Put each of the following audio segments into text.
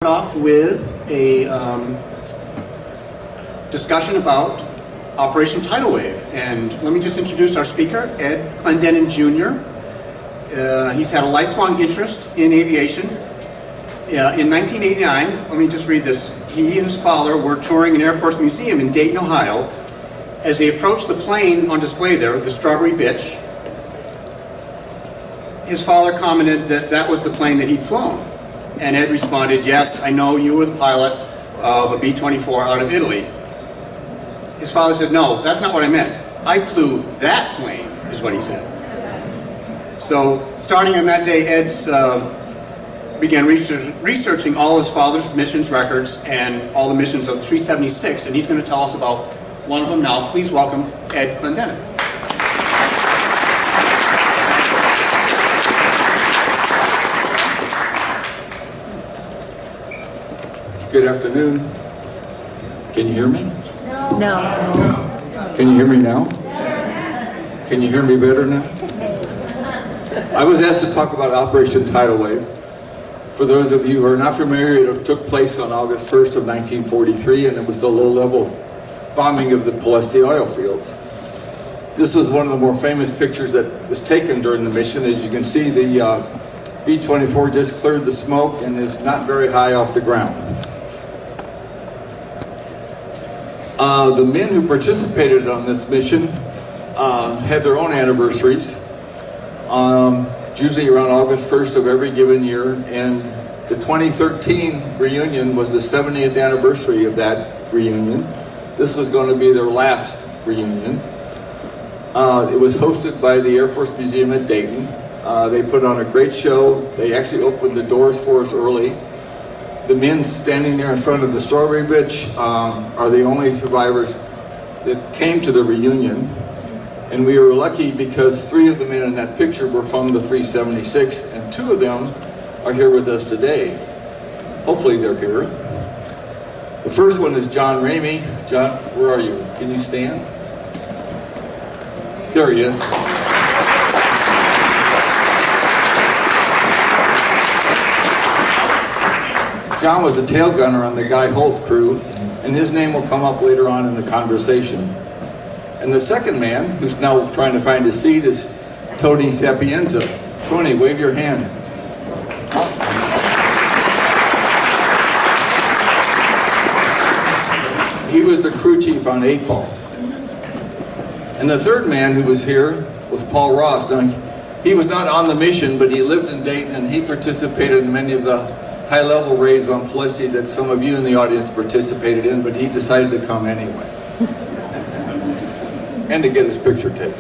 off with a discussion about Operation Tidal Wave. And let me just introduce our speaker, Ed Clendenin Jr. He's had a lifelong interest in aviation. In 1989, let me just read this. He and his father were touring an Air Force museum in Dayton, Ohio. As they approached the plane on display there, the Strawberry Bitch, his father commented that that was the plane that he'd flown. And Ed responded, "Yes, I know you were the pilot of a B-24 out of Italy." His father said, "No, that's not what I meant. I flew that plane," is what he said. So starting on that day, Ed began researching all his father's missions records and all the missions of 376, and he's going to tell us about one of them now. Please welcome Ed Clendenin. Good afternoon. Can you hear me? No. Can you hear me now? Can you hear me better now? I was asked to talk about Operation Tidal Wave. For those of you who are not familiar, it took place on August 1st of 1943, and it was the low-level bombing of the Pulaski oil fields. This was one of the more famous pictures that was taken during the mission. As you can see, the B-24 just cleared the smoke and is not very high off the ground. The men who participated on this mission had their own anniversaries, usually around August 1st of every given year, and the 2013 reunion was the 70th anniversary of that reunion. This was going to be their last reunion. It was hosted by the Air Force Museum at Dayton. They put on a great show. They actually opened the doors for us early. The men standing there in front of the Strawberry Bitch are the only survivors that came to the reunion. And we were lucky because 3 of the men in that picture were from the 376, and 2 of them are here with us today. Hopefully they're here. The first one is John Ramey. John, where are you? Can you stand? There he is. John was the tail gunner on the Guy Holt crew, and his name will come up later on in the conversation. And the second man, who's now trying to find his seat, is Tony Sapienza. Tony, wave your hand. He was the crew chief on 8 Ball. And the third man who was here was Paul Ross. Now, he was not on the mission, but he lived in Dayton, and he participated in many of the high-level raids on Pulaski that some of you in the audience participated in, but he decided to come anyway. And to get his picture taken.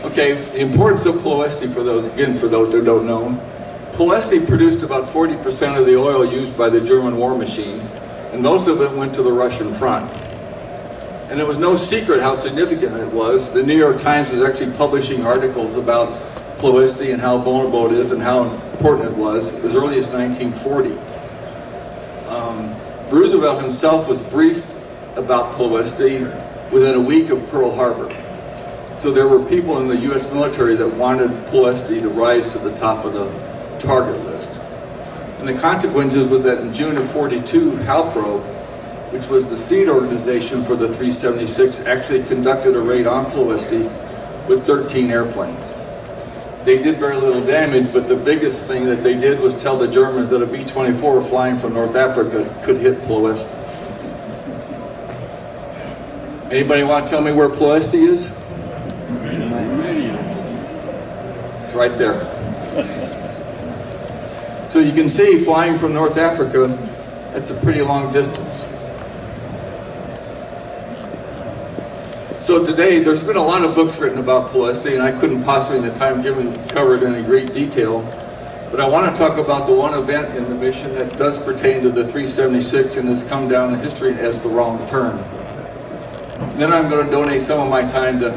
Okay, the importance of Pulaski for those who don't know. Pulaski produced about 40% of the oil used by the German war machine, and most of it went to the Russian front. And it was no secret how significant it was. The New York Times was actually publishing articles about Pulaski and how vulnerable it is and how important it was as early as 1940. Roosevelt himself was briefed about Pulaski within a week of Pearl Harbor. So there were people in the U.S. military that wanted Pulaski to rise to the top of the target list. And the consequences was that in June of '42, Halpro, which was the seed organization for the 376, actually conducted a raid on Pulaski with 13 airplanes. They did very little damage, but the biggest thing that they did was tell the Germans that a B-24 flying from North Africa could hit Pulaski. Anybody want to tell me where Pulaski is? It's right there. So you can see, flying from North Africa, that's a pretty long distance. So today, there's been a lot of books written about Pulaski, and I couldn't possibly, in the time given, cover it in any great detail. But I want to talk about the one event in the mission that does pertain to the 376 and has come down in history as the wrong turn. Then I'm going to donate some of my time to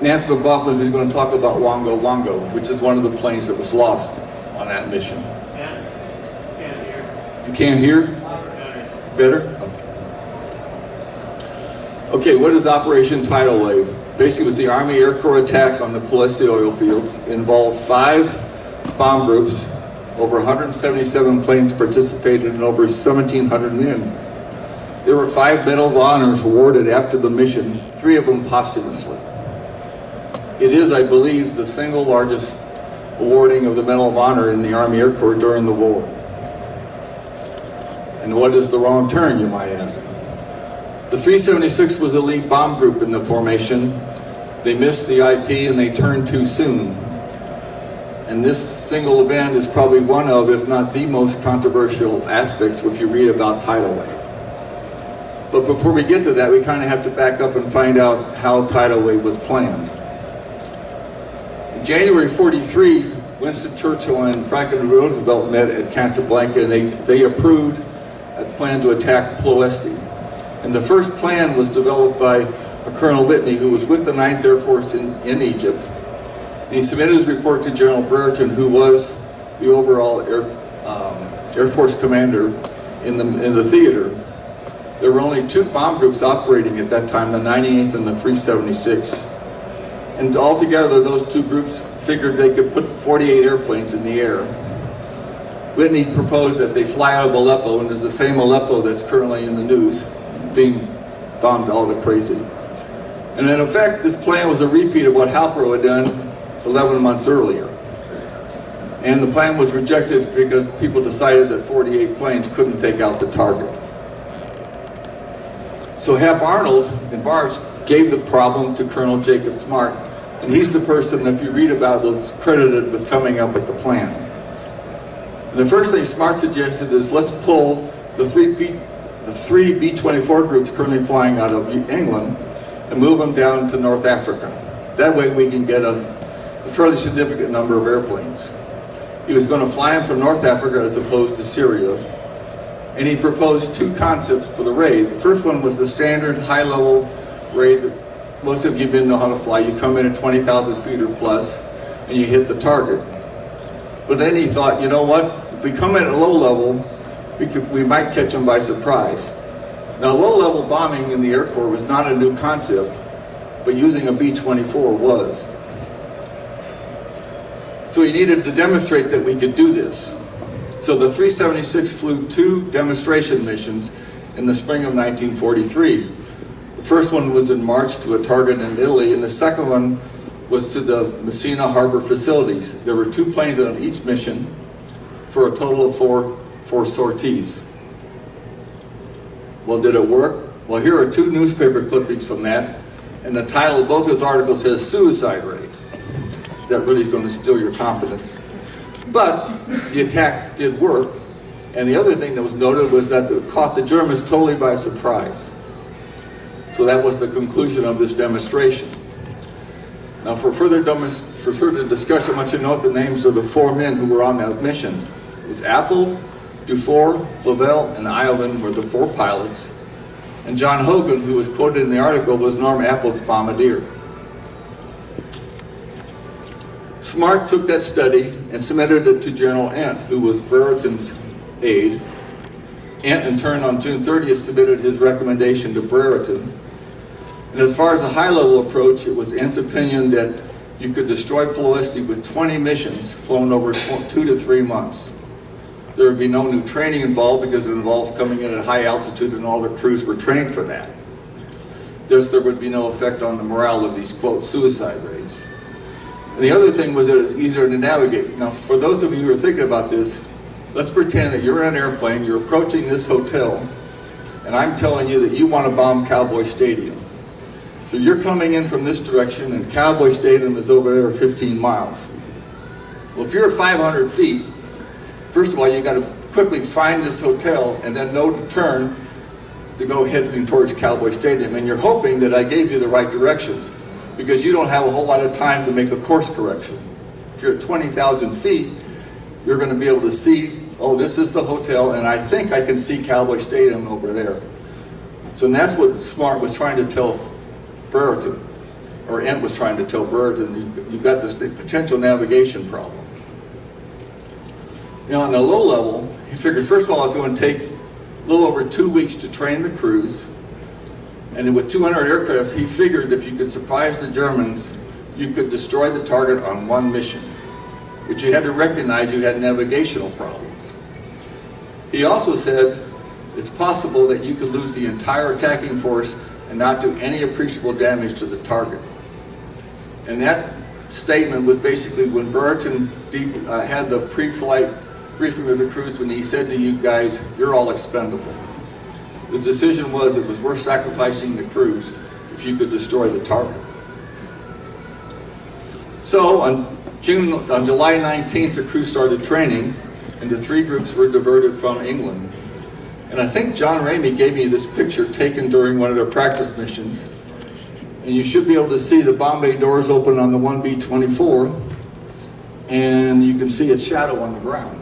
Nanc McLaughlin, who's going to talk about Wongo Wongo, which is one of the planes that was lost on that mission. You can't hear? Better? Okay, what is Operation Tidal Wave? Basically, it was the Army Air Corps attack on the Pulaski oil fields. It involved 5 bomb groups Over 177 planes participated and over 1,700 men. There were 5 Medal of Honors awarded after the mission, 3 of them posthumously. It is, I believe, the single largest awarding of the Medal of Honor in the Army Air Corps during the war. And what is the wrong turn, you might ask? The 376 was a lead bomb group in the formation. They missed the IP and they turned too soon. And this single event is probably one of, if not the most controversial aspects if you read about Tidal Wave. But before we get to that, we kind of have to back up and find out how Tidal Wave was planned. In January '43, Winston Churchill and Franklin Roosevelt met at Casablanca, and they approved a plan to attack Ploesti. And the first plan was developed by Colonel Whitney, who was with the 9th Air Force in Egypt. And he submitted his report to General Brereton, who was the overall Air Force commander in the theater. There were only 2 bomb groups operating at that time, the 98th and the 376. And altogether, those 2 groups figured they could put 48 airplanes in the air. Whitney proposed that they fly out of Aleppo, and it's the same Aleppo that's currently in the news, being bombed all to crazy. And in effect, this plan was a repeat of what Halpro had done 11 months earlier. And the plan was rejected because people decided that 48 planes couldn't take out the target. So Hap Arnold in March gave the problem to Colonel Jacob Smart, and he's the person, if you read about it, that's credited with coming up with the plan. And the first thing Smart suggested is let's pull the three B-24 groups currently flying out of England and move them down to North Africa. That way we can get a fairly significant number of airplanes. He was going to fly them from North Africa as opposed to Syria. And he proposed 2 concepts for the raid. The first one was the standard high-level raid that most of you know how to fly. You come in at 20,000 feet or plus, and you hit the target. But then he thought, you know what? If we come in at low level, we might catch them by surprise. Now, low-level bombing in the Air Corps was not a new concept, but using a B-24 was. So he needed to demonstrate that we could do this. So the 376 flew 2 demonstration missions in the spring of 1943. The first one was in March to a target in Italy, and the second one was to the Messina harbor facilities. There were 2 planes on each mission for a total of 4 sorties. Well, did it work? Well, here are 2 newspaper clippings from that, and the title of both those articles says "Suicide Raids." That really is going to steal your confidence. But the attack did work, and the other thing that was noted was that it caught the Germans totally by surprise. So that was the conclusion of this demonstration. Now, for further discussion, I want you to note the names of the 4 men who were on that mission. It was Appold, Dufour, Flavel, and Iovine were the 4 pilots, and John Hogan, who was quoted in the article, was Norm Appold's bombardier. Smart took that study and submitted it to General Ent, who was Brereton's aide. Ent, in turn, on June 30th, submitted his recommendation to Brereton. And as far as a high-level approach, it was Ent's opinion that you could destroy Ploesti with 20 missions flown over 2 to 3 months. There would be no new training involved because it involved coming in at high altitude, and all the crews were trained for that. Thus, there would be no effect on the morale of these, quote, suicide raids. And the other thing was that it's easier to navigate. Now, for those of you who are thinking about this, let's pretend that you're in an airplane, you're approaching this hotel, and I'm telling you that you want to bomb Cowboy Stadium. So you're coming in from this direction, and Cowboy Stadium is over there 15 miles. Well, if you're at 500 feet, first of all, you got to quickly find this hotel and then know to turn to go heading towards Cowboy Stadium. And you're hoping that I gave you the right directions, because you don't have a whole lot of time to make a course correction. If you're at 20,000 feet, you're going to be able to see, oh, this is the hotel, and I think I can see Cowboy Stadium over there. So that's what Smart was trying to tell Brereton, or Ent was trying to tell Brereton. You've got this potential navigation problem. You know, on the low level, he figured, first of all, it's going to take a little over 2 weeks to train the crews. And with 200 aircraft, he figured if you could surprise the Germans, you could destroy the target on 1 mission. but you had to recognize you had navigational problems. He also said it's possible that you could lose the entire attacking force and not do any appreciable damage to the target. And that statement was basically when Brereton had the pre-flight briefing with the crews, when he said to you guys, you're all expendable. The decision was it was worth sacrificing the crews if you could destroy the target. So on July 19th, the crew started training, and the 3 groups were diverted from England. And I think John Ramey gave me this picture taken during one of their practice missions. And you should be able to see the bomb bay doors open on the 1B-24, and you can see its shadow on the ground.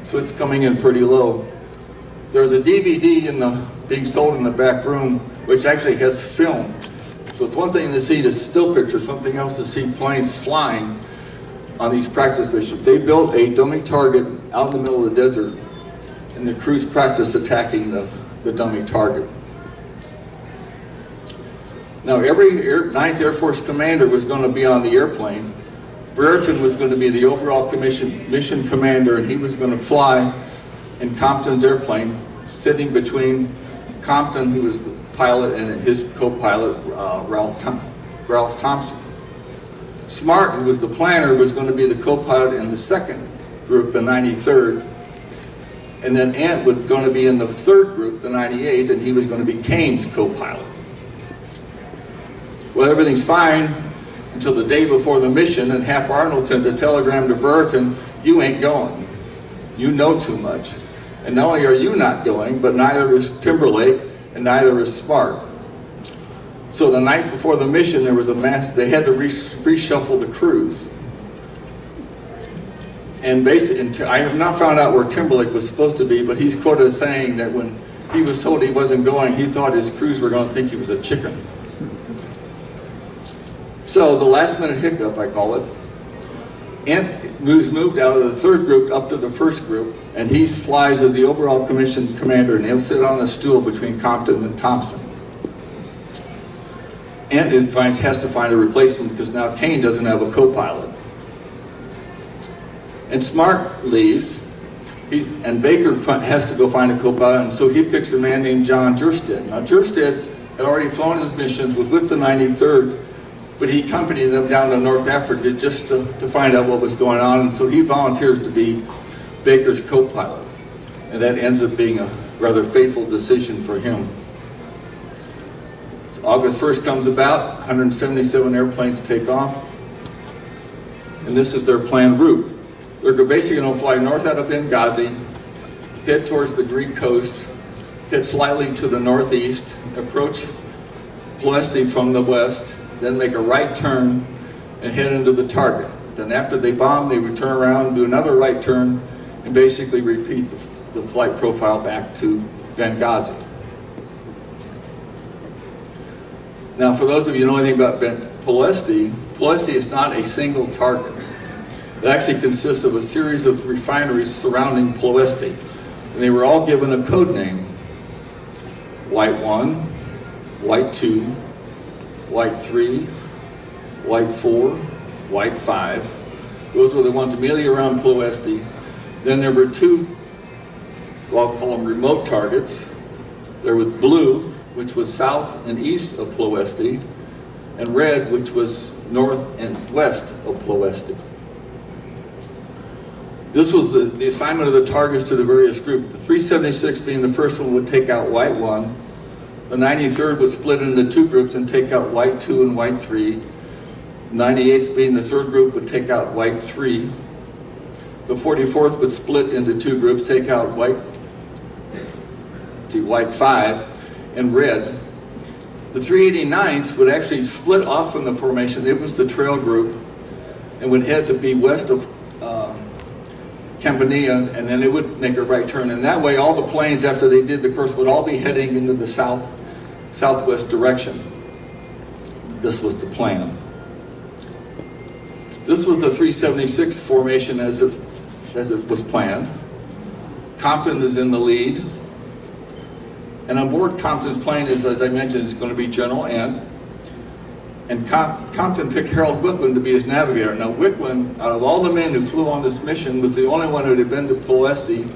So it's coming in pretty low. There's a DVD being sold in the back room, which actually has film. So it's one thing to see the still pictures, something else to see planes flying on these practice missions. They built a dummy target out in the middle of the desert, and the crews practice attacking the dummy target. Now every 9th Air Force commander was going to be on the airplane. Brereton was going to be the overall mission commander, and he was going to fly in Compton's airplane, sitting between Compton, who was the pilot, and his co-pilot, Ralph Thompson. Smart, who was the planner, was going to be the co-pilot in the 2nd group, the 93rd. And then Ant was going to be in the 3rd group, the 98th, and he was going to be Kane's co-pilot. Well, everything's fine until the day before the mission, and Hap Arnold sent a telegram to Brereton, you ain't going. You know too much. And not only are you not going, but neither is Timberlake, and neither is Smart. So the night before the mission, there was a they had to reshuffle the crews. And basically, I have not found out where Timberlake was supposed to be, but he's quoted as saying that when he was told he wasn't going, he thought his crews were going to think he was a chicken. So the last minute hiccup, I call it, Ant was moved out of the 3rd group up to the 1st group, and he flies as the overall commission commander, and he'll sit on a stool between Compton and Thompson. Ant has to find a replacement because now Kane doesn't have a co-pilot. And Smart leaves, and Baker has to go find a co-pilot, and so he picks a man named John Jerstead. Now Jerstead had already flown his missions, was with the 93rd, but he accompanied them down to North Africa just to find out what was going on, and so he volunteers to be Baker's co-pilot. And that ends up being a rather fateful decision for him. So August 1st comes about, 177 airplanes to take off, and this is their planned route. They're basically going to fly north out of Benghazi, head towards the Greek coast, head slightly to the northeast, approach Ploesti from the west, then make a right turn and head into the target. Then after they bomb, they would turn around and do another right turn and basically repeat the flight profile back to Benghazi. Now for those of you who know anything about Ploesti, Ploesti is not a single target. It actually consists of a series of refineries surrounding Ploesti. And they were all given a code name. White 1, White 2, White 3, White 4, White 5. Those were the ones immediately around Ploesti. Then there were 2, I'll call them remote targets. There was blue, which was south and east of Ploesti, and red, which was north and west of Ploesti. This was the assignment of the targets to the various groups. The 376 being the first one would take out White 1. The 93rd would split into 2 groups and take out White 2 and White 3. The 98th being the 3rd group would take out White 3. The 44th would split into 2 groups, take out White 5 and red. The 389th would actually split off from the formation. It was the trail group and would head to be west of Campania, and then it would make a right turn. And that way all the planes, after they did the course, would all be heading into the southwest direction. This was the plan. This was the 376 formation as it was planned. Compton is in the lead. And on board Compton's plane is, as I mentioned, is going to be General Ant. And Compton picked Harold Wicklund to be his navigator. Now Wicklund, out of all the men who flew on this mission, was the only one who had been to Pulaski